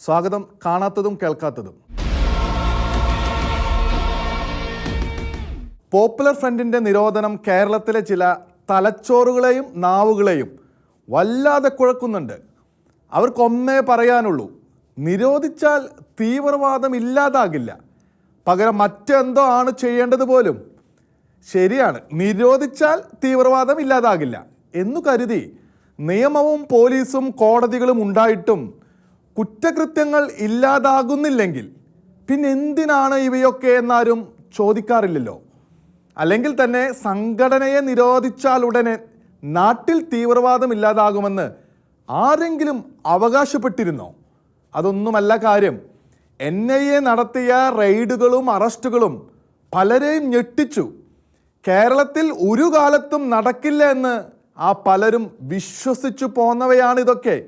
സ്വാഗതം. കാണാത്തതും കേൾക്കാത്തതും. പോപ്പുലർ ഫ്രണ്ടിൻ്റെ നിരോധനം കേരളത്തിലെ ചില തലച്ചോറുകളെയും നാവുകളെയും വല്ലാതെ കുഴക്കുന്നുണ്ട്. അവർക്കൊന്നേ പറയാനുള്ളൂ: നിരോധിച്ചാൽ തീവ്രവാദം ഇല്ലാതാകില്ല, പകരം മറ്റെന്തോ ആണ് ചെയ്യേണ്ടത് പോലും. ശരിയാണ്, നിരോധിച്ചാൽ തീവ്രവാദം ഇല്ലാതാകില്ല എന്നു കരുതി നിയമവും പോലീസും കോടതികളും ഉണ്ടായിട്ടും കുറ്റകൃത്യങ്ങൾ ഇല്ലാതാകുന്നില്ലെങ്കിൽ പിന്നെ എന്തിനാണ് ഇവയൊക്കെ എന്നാരും ചോദിക്കാറില്ലല്ലോ. അല്ലെങ്കിൽ തന്നെ സംഘടനയെ നിരോധിച്ചാൽ ഉടനെ നാട്ടിൽ തീവ്രവാദം ഇല്ലാതാകുമെന്ന് ആരെങ്കിലും അവകാശപ്പെട്ടിരുന്നോ? അതൊന്നുമല്ല കാര്യം. NIA നടത്തിയ റെയ്ഡുകളും അറസ്റ്റുകളും പലരെയും ഞെട്ടിച്ചു. കേരളത്തിൽ ഒരു കാലത്തും നടക്കില്ല എന്ന് ആ പലരും വിശ്വസിച്ചു പോന്നവയാണിതൊക്കെ.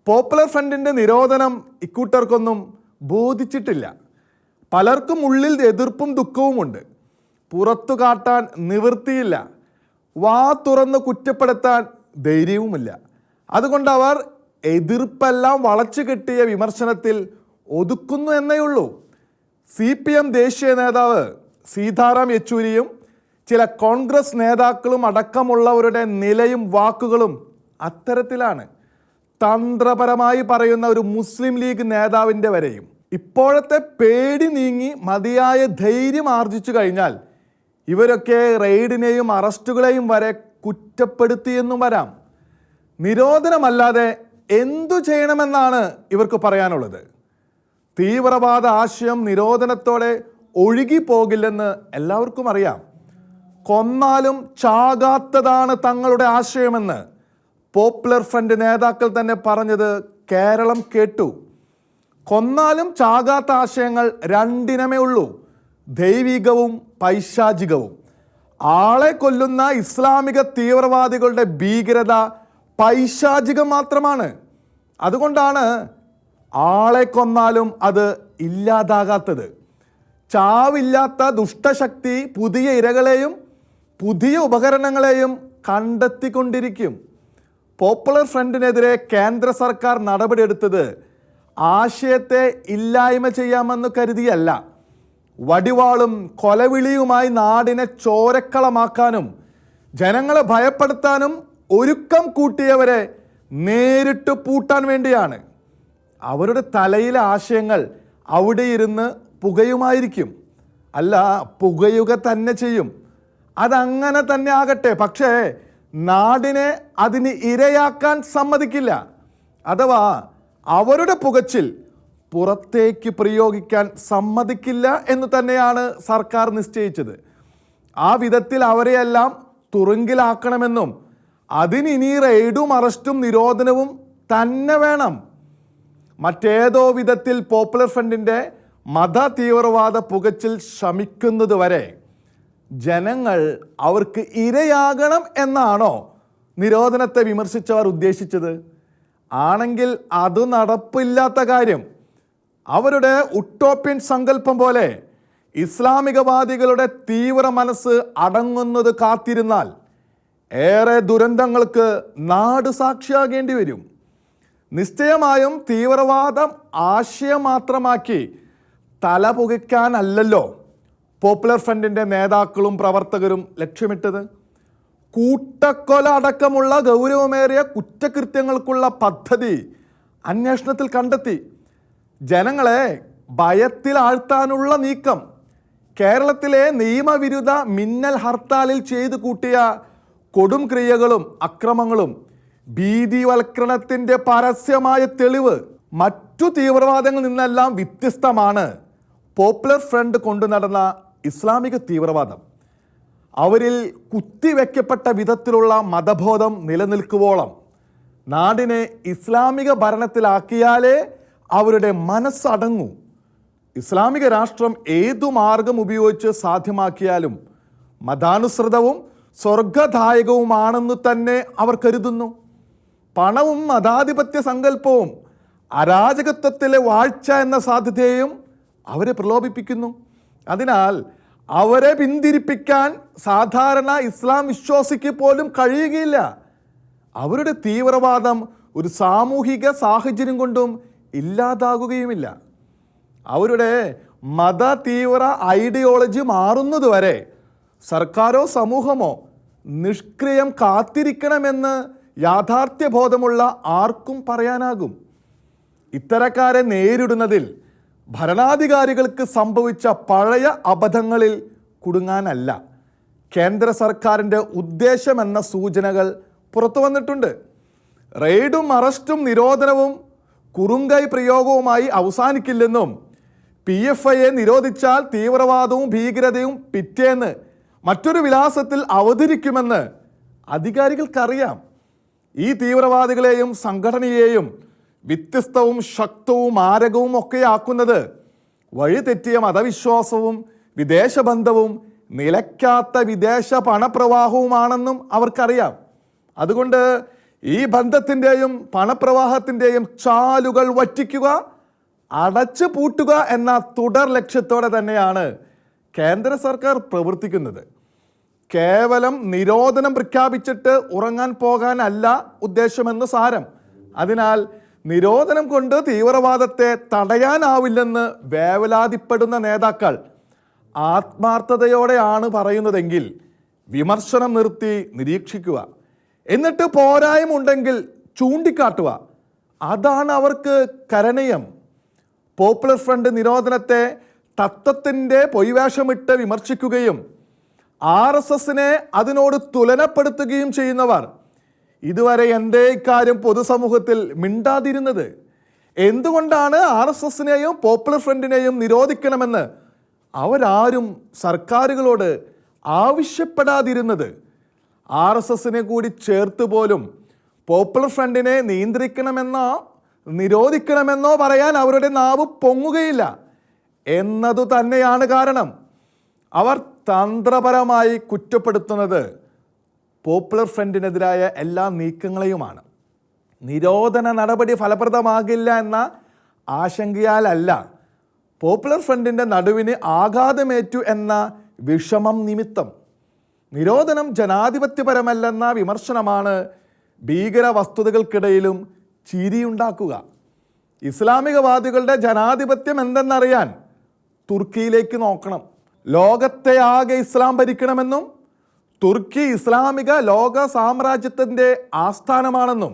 പോപ്പുലർ ഫ്രണ്ടിൻ്റെ നിരോധനം ഇക്കൂട്ടർക്കൊന്നും ബോധിച്ചിട്ടില്ല. പലർക്കും ഉള്ളിൽ എതിർപ്പും ദുഃഖവുമുണ്ട്. പുറത്തു കാട്ടാൻ നിവൃത്തിയില്ല, വാ തുറന്ന് കുറ്റപ്പെടുത്താൻ ധൈര്യവുമില്ല. അതുകൊണ്ട് അവർ എതിർപ്പെല്ലാം വളച്ചു കെട്ടിയ വിമർശനത്തിൽ ഒതുക്കുന്നു എന്നേയുള്ളൂ. CPM ദേശീയ നേതാവ് സീതാറാം യെച്ചൂരിയും ചില കോൺഗ്രസ് നേതാക്കളും അടക്കമുള്ളവരുടെ നിലയും വാക്കുകളും അത്തരത്തിലാണ്. തന്ത്രപരമായി പറയുന്ന ഒരു മുസ്ലിം ലീഗ് നേതാവിൻ്റെ വരെയും ഇപ്പോഴത്തെ പേടി നീങ്ങി മതിയായ ധൈര്യം ആർജിച്ചു കഴിഞ്ഞാൽ ഇവരൊക്കെ റെയ്ഡിനെയും അറസ്റ്റുകളെയും വരെ കുറ്റപ്പെടുത്തിയെന്നും വരാം. നിരോധനമല്ലാതെ എന്തു ചെയ്യണമെന്നാണ് ഇവർക്ക് പറയാനുള്ളത്? തീവ്രവാദ ആശയം നിരോധനത്തോടെ ഒഴുകിപ്പോകില്ലെന്ന് എല്ലാവർക്കും അറിയാം. കൊന്നാലും ചാകാത്തതാണ് തങ്ങളുടെ ആശയമെന്ന് പോപ്പുലർ ഫ്രണ്ട് നേതാക്കൾ തന്നെ പറഞ്ഞത് കേരളം കേട്ടു. കൊന്നാലും ചാകാത്ത ആശയങ്ങൾ രണ്ടിനമേ ഉള്ളൂ: ദൈവികവും പൈശാചികവും. ആളെ കൊല്ലുന്ന ഇസ്ലാമിക തീവ്രവാദികളുടെ ഭീകരത പൈശാചികം മാത്രമാണ്. അതുകൊണ്ടാണ് ആളെ കൊന്നാലും അത് ഇല്ലാതാകാത്തത്. ചാവില്ലാത്ത ദുഷ്ടശക്തി പുതിയ ഇരകളെയും പുതിയ ഉപകരണങ്ങളെയും കണ്ടെത്തിക്കൊണ്ടിരിക്കും. പോപ്പുലർ ഫ്രണ്ടിനെതിരെ കേന്ദ്ര സർക്കാർ നടപടിയെടുത്തത് ആശയത്തെ ഇല്ലായ്മ ചെയ്യാമെന്ന് കരുതിയല്ല. വടിവാളും കൊലവിളിയുമായി നാടിനെ ചോരക്കളമാക്കാനും ജനങ്ങളെ ഭയപ്പെടുത്താനും ഒരുക്കം കൂട്ടിയവരെ നേരിട്ട് പൂട്ടാൻ വേണ്ടിയാണ്. അവരുടെ തലയിലെ ആശയങ്ങൾ അവിടെ ഇരുന്ന് പുകയുമായിരിക്കും. അല്ല, പുകയുക തന്നെ ചെയ്യും. അതങ്ങനെ തന്നെ ആകട്ടെ. പക്ഷേ നാടിനെ അതിന് ഇരയാക്കാൻ സമ്മതിക്കില്ല. അഥവാ അവരുടെ പുകച്ചിൽ പുറത്തേക്ക് പ്രയോഗിക്കാൻ സമ്മതിക്കില്ല എന്ന് തന്നെയാണ് സർക്കാർ നിശ്ചയിച്ചത്. ആ വിധത്തിൽ അവരെയെല്ലാം തുറുങ്കിലാക്കണമെന്നും അതിനി റെയ്ഡും അറസ്റ്റും നിരോധനവും തന്നെ വേണം. മറ്റേതോ വിധത്തിൽ പോപ്പുലർ ഫ്രണ്ടിൻ്റെ മത തീവ്രവാദ പുകച്ചിൽ ശമിക്കുന്നത് വരെ ജനങ്ങൾ അവർക്ക് ഇരയാകണം എന്നാണോ നിരോധനത്തെ വിമർശിച്ചവർ ഉദ്ദേശിച്ചത്? ആണെങ്കിൽ അത് നടപ്പില്ലാത്ത കാര്യം. അവരുടെ ഉട്ടോപ്യൻ സങ്കല്പം പോലെ ഇസ്ലാമികവാദികളുടെ തീവ്ര മനസ്സ് അടങ്ങുന്നത് കാത്തിരുന്നാൽ ഏറെ ദുരന്തങ്ങൾക്ക് നാട് സാക്ഷിയാകേണ്ടി വരും. നിശ്ചയമായും തീവ്രവാദം ആശയം മാത്രമാക്കി തലപുകയ്ക്കാനല്ലല്ലോ പോപ്പുലർ ഫ്രണ്ടിൻ്റെ നേതാക്കളും പ്രവർത്തകരും ലക്ഷ്യമിട്ടത്. കൂട്ടക്കൊല അടക്കമുള്ള ഗൗരവമേറിയ കുറ്റകൃത്യങ്ങൾക്കുള്ള പദ്ധതി അന്വേഷണത്തിൽ കണ്ടെത്തി. ജനങ്ങളെ ഭയത്തിൽ ആഴ്ത്താനുള്ള നീക്കം, കേരളത്തിലെ നിയമവിരുദ്ധ മിന്നൽ ഹർത്താലിൽ ചെയ്തു കൂട്ടിയ കൊടും ക്രിയകളും അക്രമങ്ങളും ഭീതിവൽക്കരണത്തിൻ്റെ പരസ്യമായ തെളിവ്. മറ്റു തീവ്രവാദങ്ങളിൽ നിന്നെല്ലാം വ്യത്യസ്തമാണ് പോപ്പുലർ ഫ്രണ്ട് കൊണ്ടു നടന്ന ഇസ്ലാമിക തീവ്രവാദം. അവരിൽ കുത്തിവെക്കപ്പെട്ട വിധത്തിലുള്ള മതബോധം നിലനിൽക്കുവോളം നാടിനെ ഇസ്ലാമിക ഭരണത്തിലാക്കിയാലേ അവരുടെ മനസ്സടങ്ങൂ. ഇസ്ലാമിക രാഷ്ട്രം ഏതു മാർഗം ഉപയോഗിച്ച് സാധ്യമാക്കിയാലും മതാനുസൃതവും സ്വർഗദായകവുമാണെന്ന് തന്നെ അവർ കരുതുന്നു. പണവും മതാധിപത്യ സങ്കല്പവും അരാജകത്വത്തിലെ വാഴ്ച എന്ന സാധ്യതയെയും അവരെ പ്രലോഭിപ്പിക്കുന്നു. അതിനാൽ അവരെ പിന്തിരിപ്പിക്കാൻ സാധാരണ ഇസ്ലാം വിശ്വാസിക്ക് പോലും കഴിയുകയില്ല. അവരുടെ തീവ്രവാദം ഒരു സാമൂഹിക സാഹചര്യം കൊണ്ടും ഇല്ലാതാകുകയുമില്ല. അവരുടെ മത തീവ്ര ഐഡിയോളജി മാറുന്നതുവരെ സർക്കാരോ സമൂഹമോ നിഷ്ക്രിയം കാത്തിരിക്കണമെന്ന് യാഥാർത്ഥ്യബോധമുള്ള ആർക്കും പറയാനാകും. ഇത്തരക്കാരെ നേരിടുന്നതിൽ ഭരണാധികാരികൾക്ക് സംഭവിച്ച പഴയ അബദ്ധങ്ങളിൽ കുടുങ്ങാനല്ല കേന്ദ്ര സർക്കാരിൻ്റെ ഉദ്ദേശമെന്ന സൂചനകൾ പുറത്തു വന്നിട്ടുണ്ട്. റെയ്ഡും അറസ്റ്റും നിരോധനവും കുറുങ്കൈ പ്രയോഗവുമായി അവസാനിക്കില്ലെന്നും PFIയെ നിരോധിച്ചാൽ തീവ്രവാദവും ഭീകരതയും പിറ്റേന്ന് മറ്റൊരു വിലാസത്തിൽ അവതരിക്കുമെന്ന് അധികാരികൾക്കറിയാം. ഈ തീവ്രവാദികളെയും സംഘടനയെയും വ്യത്യസ്തവും ശക്തവും മാരകവും ഒക്കെയാക്കുന്നത് വഴിതെറ്റിയ മതവിശ്വാസവും വിദേശബന്ധവും നിലയ്ക്കാത്ത വിദേശ പണപ്രവാഹവുമാണെന്നും അവർക്കറിയാം. അതുകൊണ്ട് ഈ ബന്ധത്തിൻ്റെയും പണപ്രവാഹത്തിൻ്റെയും ചാലുകൾ വറ്റിക്കുക, അടച്ചു പൂട്ടുക എന്ന തുടർ ലക്ഷ്യത്തോടെ തന്നെയാണ് കേന്ദ്ര സർക്കാർ പ്രവർത്തിക്കുന്നത്. കേവലം നിരോധനം പ്രഖ്യാപിച്ചിട്ട് ഉറങ്ങാൻ പോകാനല്ല ഉദ്ദേശമെന്ന് സാരം. അതിനാൽ നിരോധനം കൊണ്ട് തീവ്രവാദത്തെ തടയാനാവില്ലെന്ന് വേവലാതിപ്പെടുന്ന നേതാക്കൾ ആത്മാർത്ഥതയോടെയാണ് പറയുന്നതെങ്കിൽ വിമർശനം നിർത്തി നിരീക്ഷിക്കുക, എന്നിട്ട് പോരായ്മ ചൂണ്ടിക്കാട്ടുക. അതാണ് അവർക്ക് കരണീയം. പോപ്പുലർ ഫ്രണ്ട് നിരോധനത്തെ തത്വത്തിൻ്റെ പൊയ്വേഷമിട്ട് വിമർശിക്കുകയും RSSനെ അതിനോട് തുലനപ്പെടുത്തുകയും ചെയ്യുന്നവർ ഇതുവരെ എന്തേ ഇക്കാര്യം പൊതുസമൂഹത്തിൽ മിണ്ടാതിരുന്നത്? എന്തുകൊണ്ടാണ് RSSനെയും പോപ്പുലർ ഫ്രണ്ടിനെയും നിരോധിക്കണമെന്ന് അവരാരും സർക്കാരുകളോട് ആവശ്യപ്പെടാതിരുന്നത്? RSSനെ കൂടി ചേർത്ത് പോലും പോപ്പുലർ ഫ്രണ്ടിനെ നിയന്ത്രിക്കണമെന്നോ നിരോധിക്കണമെന്നോ പറയാൻ അവരുടെ നാവ് പൊങ്ങുകയില്ല എന്നതു തന്നെയാണ് കാരണം. അവർ തന്ത്രപരമായി കുറ്റപ്പെടുത്തുന്നത് പോപ്പുലർ ഫ്രണ്ടിനെതിരായ എല്ലാ നീക്കങ്ങളെയുമാണ്. നിരോധന നടപടി ഫലപ്രദമാകില്ല എന്ന ആശങ്കയാലല്ല, പോപ്പുലർ ഫ്രണ്ടിൻ്റെ നടുവിന് ആഘാതമേറ്റു എന്ന വിഷമം നിമിത്തം. നിരോധനം ജനാധിപത്യപരമല്ലെന്ന വിമർശനമാണ് ഭീകര വസ്തുതകൾക്കിടയിലും ചിരിയുണ്ടാക്കുക. ഇസ്ലാമികവാദികളുടെ ജനാധിപത്യം എന്തെന്നറിയാൻ തുർക്കിയിലേക്ക് നോക്കണം. ലോകത്തെ ആകെ ഇസ്ലാം ഭരിക്കണമെന്നും തുർക്കി ഇസ്ലാമിക ലോക സാമ്രാജ്യത്തിൻ്റെ ആസ്ഥാനമാണെന്നും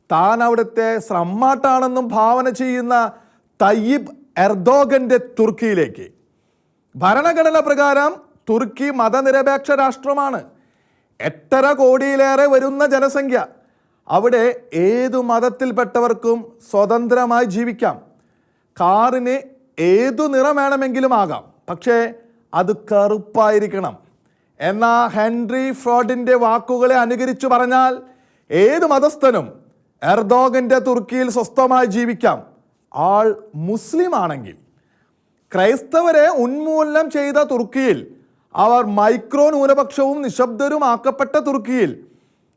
താൻ അവിടുത്തെ സ്രമ്മാട്ടാണെന്നും ഭാവന ചെയ്യുന്ന തയ്യിബ് എർദോഗൻ്റെ തുർക്കിയിലേക്ക്. ഭരണഘടന പ്രകാരം തുർക്കി മതനിരപേക്ഷ രാഷ്ട്രമാണ്. 8.5 കോടിയിലേറെ വരുന്ന ജനസംഖ്യ. അവിടെ ഏതു മതത്തിൽപ്പെട്ടവർക്കും സ്വതന്ത്രമായി ജീവിക്കാം. കാറിന് ഏതു നിറം വേണമെങ്കിലും ആകാം, പക്ഷേ അത് കറുപ്പായിരിക്കണം. എന്നാൽ ഹെൻറി ഫോർഡിൻ്റെ വാക്കുകളെ അനുകരിച്ചു പറഞ്ഞാൽ ഏത് മതസ്ഥനും എർദോഗൻ്റെ തുർക്കിയിൽ സ്വസ്ഥമായി ജീവിക്കാം, ആൾ മുസ്ലിം ആണെങ്കിൽ. ക്രൈസ്തവരെ ഉന്മൂലനം ചെയ്ത തുർക്കിയിൽ, അവർ മൈക്രോ ന്യൂനപക്ഷവും നിശബ്ദരുമാക്കപ്പെട്ട തുർക്കിയിൽ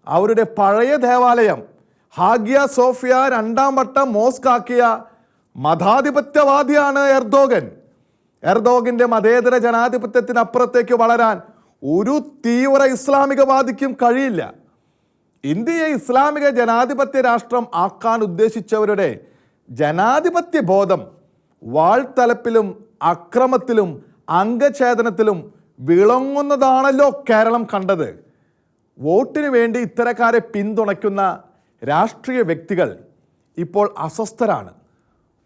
അവരുടെ പഴയ ദേവാലയം ഹാഗിയ സോഫിയ 2ാം വട്ടം മോസ്ക് ആക്കിയ മതാധിപത്യവാദിയാണ് എർദോഗൻ. എർദോഗിൻ്റെ മതേതര ജനാധിപത്യത്തിനപ്പുറത്തേക്ക് വളരാൻ ഒരു തീവ്ര ഇസ്ലാമികവാദിക്കും കഴിയില്ല. ഇന്ത്യയെ ഇസ്ലാമിക ജനാധിപത്യ രാഷ്ട്രം ആക്കാൻ ഉദ്ദേശിച്ചവരുടെ ജനാധിപത്യ ബോധം വാൾത്തലപ്പിലും അക്രമത്തിലും അംഗഛേദനത്തിലും വിളങ്ങുന്നതാണല്ലോ കേരളം കണ്ടത്. വോട്ടിനു വേണ്ടി ഇത്തരക്കാരെ പിന്തുണയ്ക്കുന്ന രാഷ്ട്രീയ വ്യക്തികൾ ഇപ്പോൾ അസ്വസ്ഥരാണ്.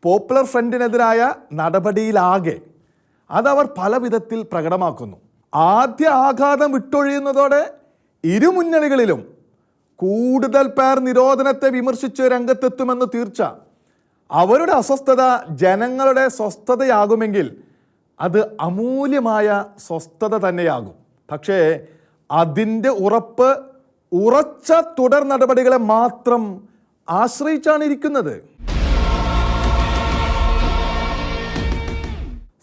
പോപ്പുലർ ഫ്രണ്ടിനെതിരായ നടപടിയിലാകെ അതവർ പല വിധത്തിൽ പ്രകടമാക്കുന്നു. ആദ്യ ആഘാതം വിട്ടൊഴിയുന്നതോടെ ഇരുമുന്നണികളിലും കൂടുതൽ പേർ നിരോധനത്തെ വിമർശിച്ച് രംഗത്തെത്തുമെന്ന് തീർച്ച. അവരുടെ അസ്വസ്ഥത ജനങ്ങളുടെ സ്വസ്ഥതയാകുമെങ്കിൽ അത് അമൂല്യമായ സ്വസ്ഥത തന്നെയാകും. പക്ഷേ അതിൻ്റെ ഉറപ്പ് ഉറച്ച തുടർ നടപടികളെ മാത്രം ആശ്രയിച്ചാണ് ഇരിക്കുന്നത്.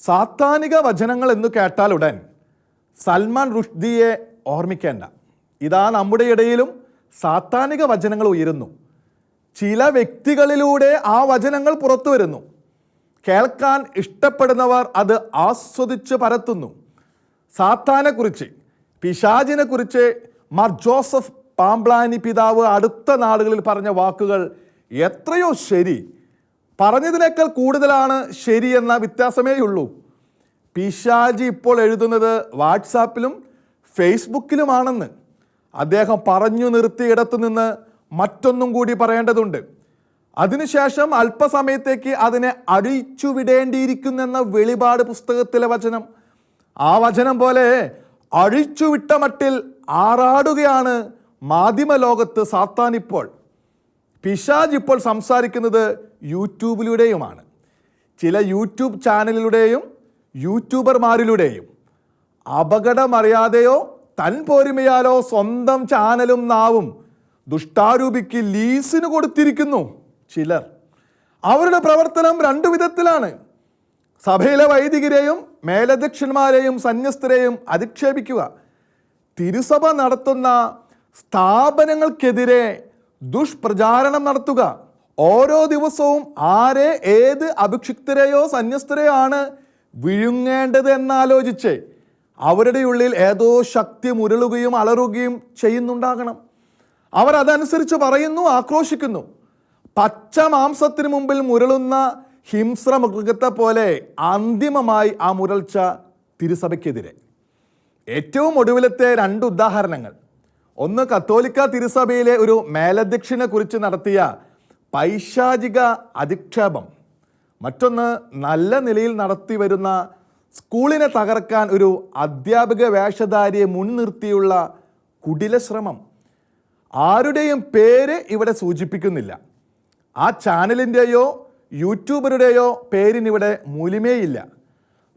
സാത്താനിക വചനങ്ങൾ എന്ന് കേട്ടാലുടൻ സൽമാൻ റുഷ്ദിയെ ഓർമ്മിക്കേണ്ട. ഇതാ നമ്മുടെ ഇടയിലും സാത്താനിക വചനങ്ങൾ ഉയരുന്നു. ചില വ്യക്തികളിലൂടെ ആ വചനങ്ങൾ പുറത്തു വരുന്നു. കേൾക്കാൻ ഇഷ്ടപ്പെടുന്നവർ അത് ആസ്വദിച്ച് പരത്തുന്നു. സാത്താനെക്കുറിച്ച്, പിശാചിനെക്കുറിച്ച് മാർ ജോസഫ് പാംബ്ലാനി പിതാവ് അടുത്ത നാളുകളിൽ പറഞ്ഞ വാക്കുകൾ എത്രയോ ശരി. പറഞ്ഞതിനേക്കാൾ കൂടുതലാണ് ശരിയെന്ന വ്യത്യാസമേയുള്ളൂ. പിശാചി ഇപ്പോൾ എഴുതുന്നത് വാട്സാപ്പിലും ഫേസ്ബുക്കിലുമാണെന്ന് അദ്ദേഹം പറഞ്ഞു നിർത്തിയിടത്തു നിന്ന് മറ്റൊന്നും കൂടി പറയേണ്ടതുണ്ട്. അതിനുശേഷം അല്പസമയത്തേക്ക് അതിനെ അഴിച്ചുവിടേണ്ടിയിരിക്കുന്നെന്ന വെളിപാട് പുസ്തകത്തിലെ വചനം, ആ വചനം പോലെ അഴിച്ചുവിട്ട മട്ടിൽ ആറാടുകയാണ് മാധ്യമ ലോകത്ത് സാത്താൻ ഇപ്പോൾ. പിശാച് ഇപ്പോൾ സംസാരിക്കുന്നത് യൂട്യൂബിലൂടെയുമാണ്. ചില യൂട്യൂബ് ചാനലിലൂടെയും യൂട്യൂബർമാരിലൂടെയും അപകടമറിയാതെയോ തൻ പോരിമയാലോ സ്വന്തം ചാനലും നാവും ദുഷ്ടാരൂപിക്ക് ലീസിന് കൊടുത്തിരിക്കുന്നു ചിലർ. അവരുടെ പ്രവർത്തനം രണ്ടു വിധത്തിലാണ്. സഭയിലെ വൈദികരെയും മേലധ്യക്ഷന്മാരെയും സന്യസ്തരെയും അധിക്ഷേപിക്കുക, തിരുസഭ നടത്തുന്ന സ്ഥാപനങ്ങൾക്കെതിരെ ദുഷ്പ്രചാരണം നടത്തുക, ഓരോ ദിവസവും ആരെ ഏത് അഭിക്ഷിക്തരെയോ സന്യസ്തരെയോ ആണ് വിഴുങ്ങേണ്ടത് എന്നാലോചിച്ച് അവരുടെ ഉള്ളിൽ ഏതോ ശക്തി മുരളുകയും അലറുകയും ചെയ്യുന്നുണ്ടാകണം. അവർ അതനുസരിച്ച് പറയുന്നു, ആക്രോശിക്കുന്നു. പച്ച മാംസത്തിന് മുമ്പിൽ മുരളുന്ന ഹിംസ്ര മൃഗത്തെ പോലെ അന്തിമമായി ആ മുരൾച്ച തിരുസഭയ്ക്കെതിരെ. ഏറ്റവും ഒടുവിലത്തെ രണ്ട് ഉദാഹരണങ്ങൾ, ഒന്ന് കത്തോലിക്ക തിരുസഭയിലെ ഒരു മേലധ്യക്ഷനെ കുറിച്ച് നടത്തിയ പൈശാചിക അധിക്ഷേപം, മറ്റൊന്ന് നല്ല നിലയിൽ നടത്തി വരുന്ന സ്കൂളിനെ തകർക്കാൻ ഒരു അധ്യാപക വേഷധാരിയെ മുൻനിർത്തിയുള്ള കുടില ശ്രമം. ആരുടെയും പേര് ഇവിടെ സൂചിപ്പിക്കുന്നില്ല. ആ ചാനലിൻ്റെയോ യൂട്യൂബറുടെയോ പേരിനിവിടെ മൂല്യമേയില്ല.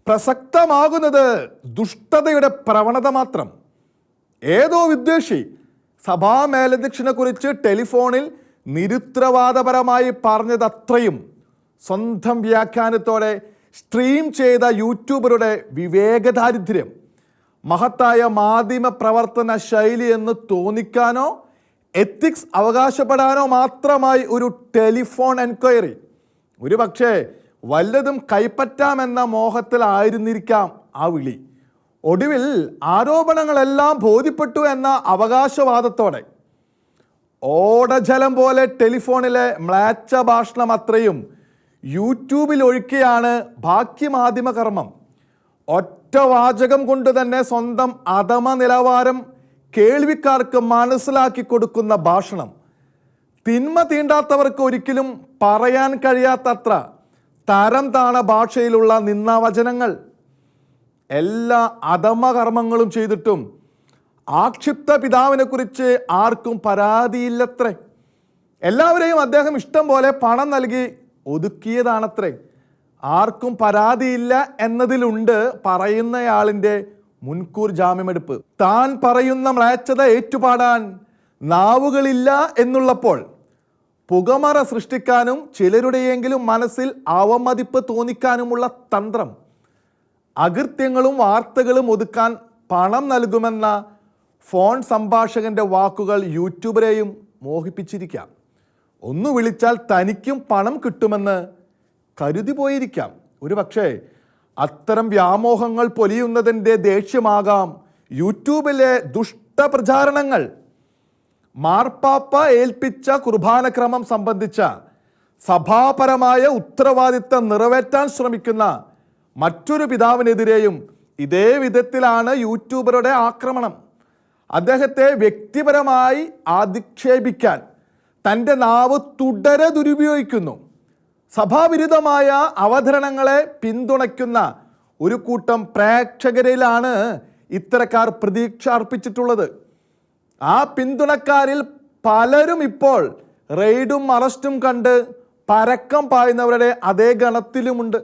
പ്രസക്തമാകുന്നത് ദുഷ്ടതയുടെ പ്രവണത മാത്രം. ഏതോ വിദ്വേഷി സഭാ മേലധ്യക്ഷനെ കുറിച്ച് ടെലിഫോണിൽ നിരുത്തരവാദപരമായി പറഞ്ഞതത്രയും സ്വന്തം വ്യാഖ്യാനത്തോടെ സ്ട്രീം ചെയ്ത യൂട്യൂബറുടെ വിവേകദാരിദ്ര്യം മഹത്തായ മാധ്യമ പ്രവർത്തന ശൈലി എന്ന് തോന്നിക്കാനോ എത്തിക്സ് അവകാശപ്പെടാനോ മാത്രമായി ഒരു ടെലിഫോൺ എൻക്വയറി, ഒരു പക്ഷേ വല്ലതും കൈപ്പറ്റാമെന്ന മോഹത്തിലായിരുന്നിരിക്കാം ആ വിളി. ഒടുവിൽ ആരോപണങ്ങളെല്ലാം ബോധ്യപ്പെട്ടു എന്ന അവകാശവാദത്തോടെ ഓടജലം പോലെ ടെലിഫോണിലെ മ്ലേച്ഛ ഭാഷണം അത്രയും യൂട്യൂബിൽ ഒഴുക്കിയാണ് ബാക്കി മാധ്യമ കർമ്മം. ഒറ്റ വാചകം കൊണ്ട് തന്നെ സ്വന്തം അധമ നിലവാരം കേൾവിക്കാർക്ക് മനസ്സിലാക്കി കൊടുക്കുന്ന ഭാഷണം. തിന്മ തീണ്ടാത്തവർക്ക് ഒരിക്കലും പറയാൻ കഴിയാത്തത്ര തരം താണ ഭാഷയിലുള്ള നിന്ദാവചനങ്ങൾ. എല്ലാ അധമകർമ്മങ്ങളും ചെയ്തിട്ടും ആക്ഷിപ്ത പിതാവിനെ കുറിച്ച് ആർക്കും പരാതിയില്ലത്രേ. എല്ലാവരെയും അദ്ദേഹം ഇഷ്ടം പോലെ പണം നൽകി ഒതുക്കിയതാണത്രേ. ആർക്കും പരാതിയില്ല എന്നതിലുണ്ട് പറയുന്നയാളിൻ്റെ മുൻകൂർ ജാമ്യമെടുപ്പ്. താൻ പറയുന്ന മ്ലേച്ഛത ഏറ്റുപാടാൻ നാവുകളില്ല എന്നുള്ളപ്പോൾ പുകമറ സൃഷ്ടിക്കാനും ചിലരുടെയെങ്കിലും മനസ്സിൽ അവമതിപ്പ് തോന്നിക്കാനുമുള്ള തന്ത്രം. അകൃത്യങ്ങളും വാർത്തകളും ഒതുക്കാൻ പണം നൽകുമെന്ന ഫോൺ സംഭാഷകന്റെ വാക്കുകൾ യൂട്യൂബരെയും മോഹിപ്പിച്ചിരിക്കാം. ഒന്ന് വിളിച്ചാൽ തനിക്കും പണം കിട്ടുമെന്ന് കരുതി പോയിരിക്കാം. ഒരു പക്ഷേ അത്തരം വ്യാമോഹങ്ങൾ പൊലിയുന്നതിൻ്റെ ദേഷ്യമാകാം യൂട്യൂബിലെ ദുഷ്ടപ്രചാരണങ്ങൾ. മാർപ്പാപ്പ ഏൽപ്പിച്ച കുർബാനക്രമം സംബന്ധിച്ച സഭാപരമായ ഉത്തരവാദിത്തം നിറവേറ്റാൻ ശ്രമിക്കുന്ന മറ്റൊരു പിതാവിനെതിരെയും ഇതേ വിധത്തിലാണ് യൂട്യൂബറുടെ ആക്രമണം. അദ്ദേഹത്തെ വ്യക്തിപരമായി അധിക്ഷേപിക്കാൻ തൻ്റെ നാവ് തുടരെ ദുരുപയോഗിക്കുന്നു. സഭാവിരുദ്ധമായ അവതരണങ്ങളെ പിന്തുണയ്ക്കുന്ന ഒരു കൂട്ടം പ്രേക്ഷകരിലാണ് ഇത്തരക്കാർ പ്രതീക്ഷ അർപ്പിച്ചിട്ടുള്ളത്. ആ പിന്തുണക്കാരിൽ പലരും ഇപ്പോൾ റെയ്ഡും അറസ്റ്റും കണ്ട് പരക്കം പായുന്നവരുടെ അതേ ഗണത്തിലുമുണ്ട്.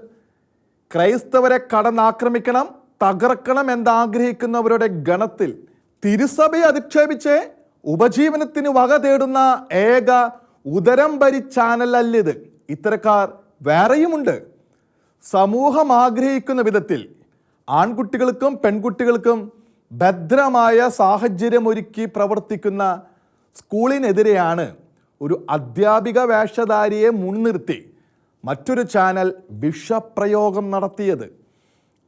ക്രൈസ്തവരെ കടന്നാക്രമിക്കണം, തകർക്കണം എന്നാഗ്രഹിക്കുന്നവരുടെ ഗണത്തിൽ. തിരുസഭയെ അധിക്ഷേപിച്ച് ഉപജീവനത്തിന് വക തേടുന്ന ഏക ഉദരം ഭരി ചാനലല്ലിത്. ഇത്തരക്കാർ വേറെയുമുണ്ട്. സമൂഹം ആഗ്രഹിക്കുന്ന വിധത്തിൽ ആൺകുട്ടികൾക്കും പെൺകുട്ടികൾക്കും ഭദ്രമായ സാഹചര്യമൊരുക്കി പ്രവർത്തിക്കുന്ന സ്കൂളിനെതിരെയാണ് ഒരു അധ്യാപിക വേഷധാരിയെ മുൻനിർത്തി മറ്റൊരു ചാനൽ വിഷപ്രയോഗം നടത്തിയത്.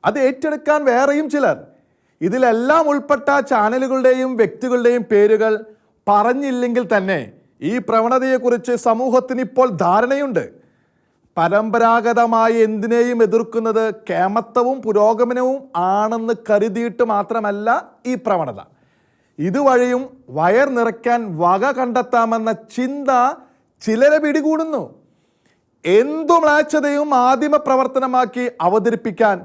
അത് ഏറ്റെടുക്കാൻ വേറെയും ചിലർ. ഇതിലെല്ലാം ഉൾപ്പെട്ട ചാനലുകളുടെയും വ്യക്തികളുടെയും പേരുകൾ പറഞ്ഞില്ലെങ്കിൽ തന്നെ ഈ പ്രവണതയെക്കുറിച്ച് സമൂഹത്തിന് ഇപ്പോൾ ധാരണയുണ്ട്. പരമ്പരാഗതമായി എന്തിനേയും എതിർക്കുന്നത് കേമത്വവും പുരോഗമനവും ആണെന്ന് കരുതിയിട്ട് മാത്രമല്ല ഈ പ്രവണത. ഇതുവഴിയും വയർ നിറയ്ക്കാൻ വക കണ്ടെത്താമെന്ന ചിന്ത ചിലരെ പിടികൂടുന്നു. എന്തു മ്ലേച്ഛതയും ആദിമ പ്രവർത്തനമാക്കി അവതരിപ്പിക്കാൻ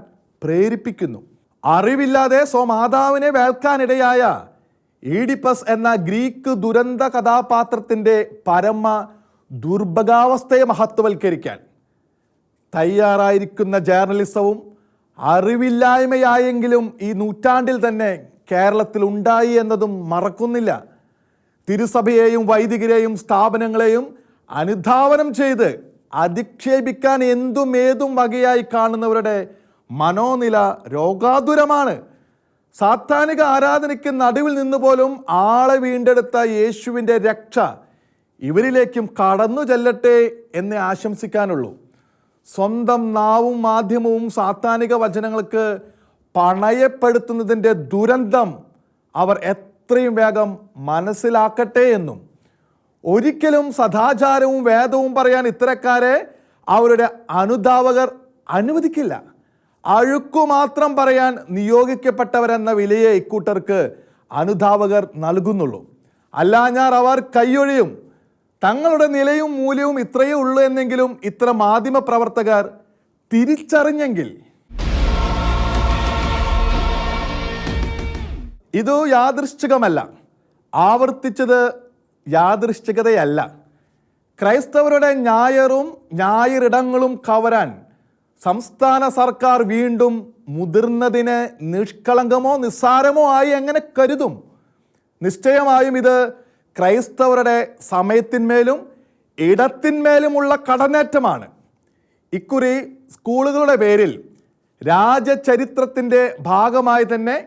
പ്രേരിപ്പിക്കുന്നു. അറിവില്ലാതെ സ്വമാതാവിനെ വേൽക്കാനിടയായ ഈഡിപ്പസ് എന്ന ഗ്രീക്ക് ദുരന്ത കഥാപാത്രത്തിൻ്റെ പരമ ദുർഭഗാവസ്ഥയെ മഹത്വവൽക്കരിക്കാൻ തയ്യാറായിരിക്കുന്ന ജേർണലിസവും അറിവില്ലായ്മയായെങ്കിലും ഈ നൂറ്റാണ്ടിൽ തന്നെ കേരളത്തിൽ ഉണ്ടായി എന്നതും മറക്കുന്നില്ല. തിരുസഭയെയും വൈദികരെയും സ്ഥാപനങ്ങളെയും അനുധാവനം ചെയ്ത് അധിക്ഷേപിക്കാൻ എന്തും ഏതും വകയായി കാണുന്നവരുടെ മനോനില രോഗാതുരമാണ്. സാത്താനിക ആരാധനയ്ക്ക് നടുവിൽ നിന്ന് പോലും ആളെ വീണ്ടെടുത്ത യേശുവിൻ്റെ രക്ഷ ഇവരിലേക്കും കടന്നു ചെല്ലട്ടെ എന്ന് ആശംസിക്കാനുള്ളൂ. സ്വന്തം നാവും മാധ്യമവും സാത്താനിക വചനങ്ങൾക്ക് പണയപ്പെടുത്തുന്നതിൻ്റെ ദുരന്തം അവർ എത്രയും വേഗം മനസ്സിലാക്കട്ടെ എന്നും, ഒരിക്കലും സദാചാരവും വേദവും പറയാൻ ഇത്തരക്കാരെ അവരുടെ അനുധാവകർ അനുവദിക്കില്ല. അഴുക്കു മാത്രം പറയാൻ നിയോഗിക്കപ്പെട്ടവരെന്ന വിലയെ ഇക്കൂട്ടർക്ക് അനുധാവകർ നൽകുന്നുള്ളൂ. അല്ലാഞ്ഞാൽ അവർ കൈയൊഴിയും. തങ്ങളുടെ നിലയും മൂല്യവും ഇത്രയേ ഉള്ളൂ എന്നെങ്കിലും ഇത്ര മാധ്യമ പ്രവർത്തകർ തിരിച്ചറിഞ്ഞെങ്കിൽ. ഇത് യാദൃശ്ചികമല്ല, ആവർത്തിച്ചത് യാദൃശ്ചികതയല്ല. ക്രൈസ്തവരുടെ ഞായറും ഞായറിടങ്ങളും കവരാൻ സംസ്ഥാന സർക്കാർ വീണ്ടും മുതിർന്നതിന് നിഷ്കളങ്കമോ നിസ്സാരമോ ആയി എങ്ങനെ കരുതും? നിശ്ചയമായും ഇത് ക്രൈസ്തവരുടെ സമയത്തിന്മേലും ഇടത്തിന്മേലുമുള്ള കടന്നേറ്റമാണ്. ഇക്കുറി സ്കൂളുകളുടെ പേരിൽ രാജചരിത്രത്തിൻ്റെ ഭാഗമായി തന്നെ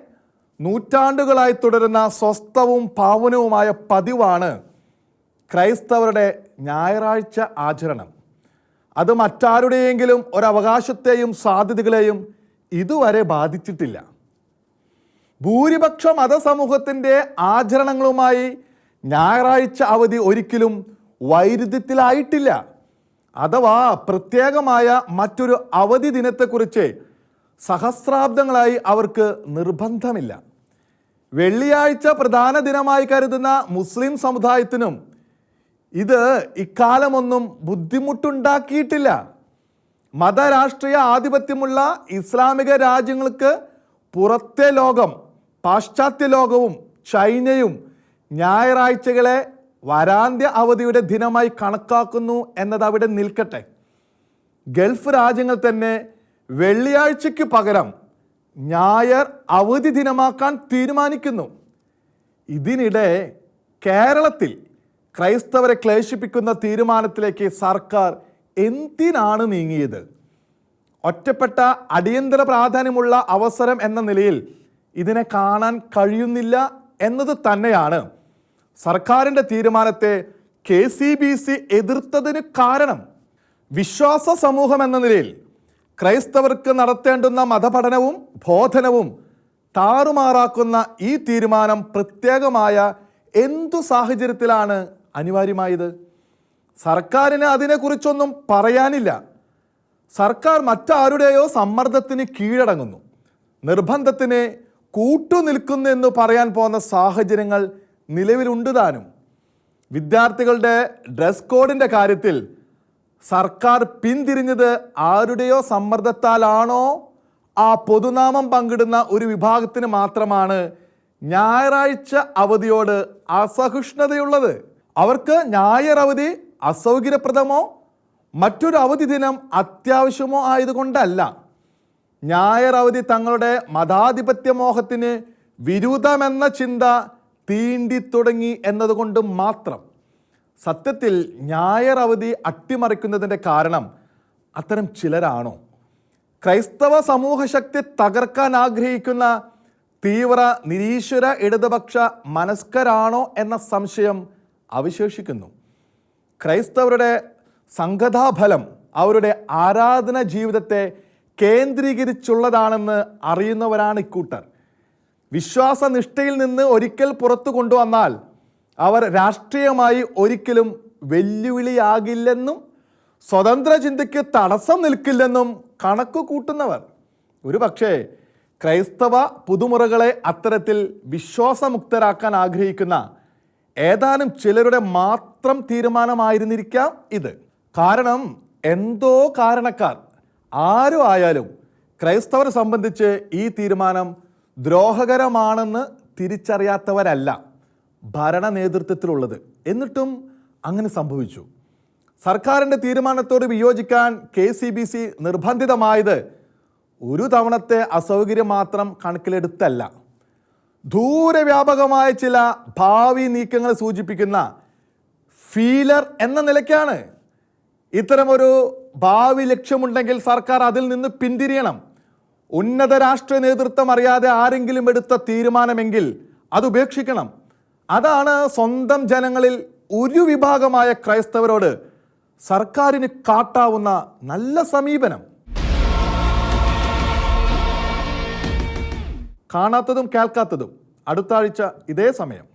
നൂറ്റാണ്ടുകളായി തുടരുന്ന സ്വസ്ഥവും പാവനവുമായ പതിവാണ് ക്രൈസ്തവരുടെ ഞായറാഴ്ച ആചരണം. അത് മറ്റാരുടെയെങ്കിലും ഒരവകാശത്തെയും സാധ്യതകളെയും ഇതുവരെ ബാധിച്ചിട്ടില്ല. ഭൂരിപക്ഷ മതസമൂഹത്തിൻ്റെ ആചരണങ്ങളുമായി ഞായറാഴ്ച അവധി ഒരിക്കലും വൈരുദ്ധ്യത്തിലായിട്ടില്ല. അഥവാ പ്രത്യേകമായ മറ്റൊരു അവധി ദിനത്തെക്കുറിച്ച് സഹസ്രാബ്ദങ്ങളായി അവർക്ക് നിർബന്ധമില്ല. വെള്ളിയാഴ്ച പ്രധാന ദിനമായി കരുതുന്ന മുസ്ലിം സമുദായത്തിനും ഇത് ഇക്കാലമൊന്നും ബുദ്ധിമുട്ടുണ്ടാക്കിയിട്ടില്ല. മതരാഷ്ട്രീയ ആധിപത്യമുള്ള ഇസ്ലാമിക രാജ്യങ്ങൾക്ക് പുറത്തെ ലോകം, പാശ്ചാത്യ ലോകവും ചൈനയും ഞായറാഴ്ചകളെ വാരാന്ത്യ അവധിയുടെ ദിനമായി കണക്കാക്കുന്നു എന്നത് അവിടെ നിൽക്കട്ടെ. ഗൾഫ് രാജ്യങ്ങൾ തന്നെ വെള്ളിയാഴ്ചയ്ക്ക് പകരം ഞായർ അവധി ദിനമാക്കാൻ തീരുമാനിക്കുന്നു. ഇതിനിടെ കേരളത്തിൽ ക്രൈസ്തവരെ ക്ലേശിപ്പിക്കുന്ന തീരുമാനത്തിലേക്ക് സർക്കാർ എന്തിനാണ് നീങ്ങിയത്? ഒറ്റപ്പെട്ട അടിയന്തര പ്രാധാന്യമുള്ള അവസരം എന്ന നിലയിൽ ഇതിനെ കാണാൻ കഴിയുന്നില്ല എന്നത് തന്നെയാണ് സർക്കാരിൻ്റെ തീരുമാനത്തെ KCBC എതിർത്തതിന് കാരണം. വിശ്വാസ സമൂഹം എന്ന നിലയിൽ ക്രൈസ്തവർക്ക് നടത്തേണ്ടുന്ന മതപഠനവും ബോധനവും താറുമാറാക്കുന്ന ഈ തീരുമാനം പ്രത്യേകമായ എന്തു സാഹചര്യത്തിലാണ് അനിവാര്യമായത്? സർക്കാരിന് അതിനെക്കുറിച്ചൊന്നും പറയാനില്ല. സർക്കാർ മറ്റാരുടെയോ സമ്മർദ്ദത്തിന് കീഴടങ്ങുന്നു, നിർബന്ധത്തിന് കൂട്ടുനിൽക്കുന്നു എന്ന് പറയാൻ പോകുന്ന സാഹചര്യങ്ങൾ നിലവിലുണ്ട് താനും. വിദ്യാർത്ഥികളുടെ ഡ്രസ് കോഡിൻ്റെ കാര്യത്തിൽ സർക്കാർ പിന്തിരിഞ്ഞത് ആരുടെയോ സമ്മർദ്ദത്താലാണോ? ആ പൊതുനാമം പങ്കിടുന്ന ഒരു വിഭാഗത്തിന് മാത്രമാണ് ഞായറാഴ്ച അവധിയോട് അസഹിഷ്ണുതയുള്ളത്. അവർക്ക് ഞായർ അവധി അസൗകര്യപ്രദമോ മറ്റൊരു അവധി ദിനം അത്യാവശ്യമോ ആയതുകൊണ്ടല്ല. ഞായർ അവധി തങ്ങളുടെ മതാധിപത്യ മോഹത്തിന് വിരുദ്ധമെന്ന ചിന്ത തീണ്ടി തുടങ്ങി എന്നതുകൊണ്ട് മാത്രം. സത്യത്തിൽ ഞായർ അവധി അട്ടിമറിക്കുന്നതിൻ്റെ കാരണം അത്തരം ചിലരാണോ? ക്രൈസ്തവ സമൂഹശക്തി തകർക്കാൻ ആഗ്രഹിക്കുന്ന തീവ്ര നിരീശ്വര ഇടതുപക്ഷ മനസ്കരാണോ എന്ന സംശയം അവശേഷിക്കുന്നു. ക്രൈസ്തവരുടെ സംഗതാഫലം അവരുടെ ആരാധന ജീവിതത്തെ കേന്ദ്രീകരിച്ചുള്ളതാണെന്ന് അറിയുന്നവരാണ് ഇക്കൂട്ടർ. വിശ്വാസനിഷ്ഠയിൽ നിന്ന് ഒരിക്കൽ പുറത്തു കൊണ്ടുവന്നാൽ അവർ രാഷ്ട്രീയമായി ഒരിക്കലും വെല്ലുവിളിയാകില്ലെന്നും സ്വതന്ത്ര ചിന്തയ്ക്ക് തടസ്സം നിൽക്കില്ലെന്നും കണക്ക് കൂട്ടുന്നവർ. ഒരു പക്ഷേ ക്രൈസ്തവ പുതുമുറകളെ അത്തരത്തിൽ വിശ്വാസമുക്തരാക്കാൻ ആഗ്രഹിക്കുന്ന ഏതാനും ചിലരുടെ മാത്രം തീരുമാനമായിരുന്നിരിക്കാം ഇത്. കാരണം എന്തോ കാരണക്കാർ ആരും ആയാലും ക്രൈസ്തവരെ സംബന്ധിച്ച് ഈ തീരുമാനം ദ്രോഹകരമാണെന്ന് തിരിച്ചറിയാത്തവരല്ല ഭരണ നേതൃത്വത്തിലുള്ളത്. എന്നിട്ടും അങ്ങനെ സംഭവിച്ചു. സർക്കാരിൻ്റെ തീരുമാനത്തോട് വിയോജിക്കാൻ KCBC നിർബന്ധിതമായത് ഒരു തവണത്തെ അസൗകര്യം മാത്രം കണക്കിലെടുത്തല്ല. ദൂരവ്യാപകമായ ചില ഭാവി നീക്കങ്ങൾ സൂചിപ്പിക്കുന്ന ഫീലർ എന്ന നിലയ്ക്കാണ്. ഇത്തരമൊരു ഭാവി ലക്ഷ്യമുണ്ടെങ്കിൽ സർക്കാർ അതിൽ നിന്ന് പിന്തിരിയണം. ഉന്നത രാഷ്ട്രീയ നേതൃത്വം അറിയാതെ ആരെങ്കിലും എടുത്ത തീരുമാനമെങ്കിൽ അത് ഉപേക്ഷിക്കണം. അതാണ് സ്വന്തം ജനങ്ങളിൽ ഒരു വിഭാഗമായ ക്രൈസ്തവരോട് സർക്കാരിന് കാട്ടാവുന്ന നല്ല സമീപനം. കാണാത്തതും കേൾക്കാത്തതും അടുത്ത ആഴ്ച ഇതേ സമയം.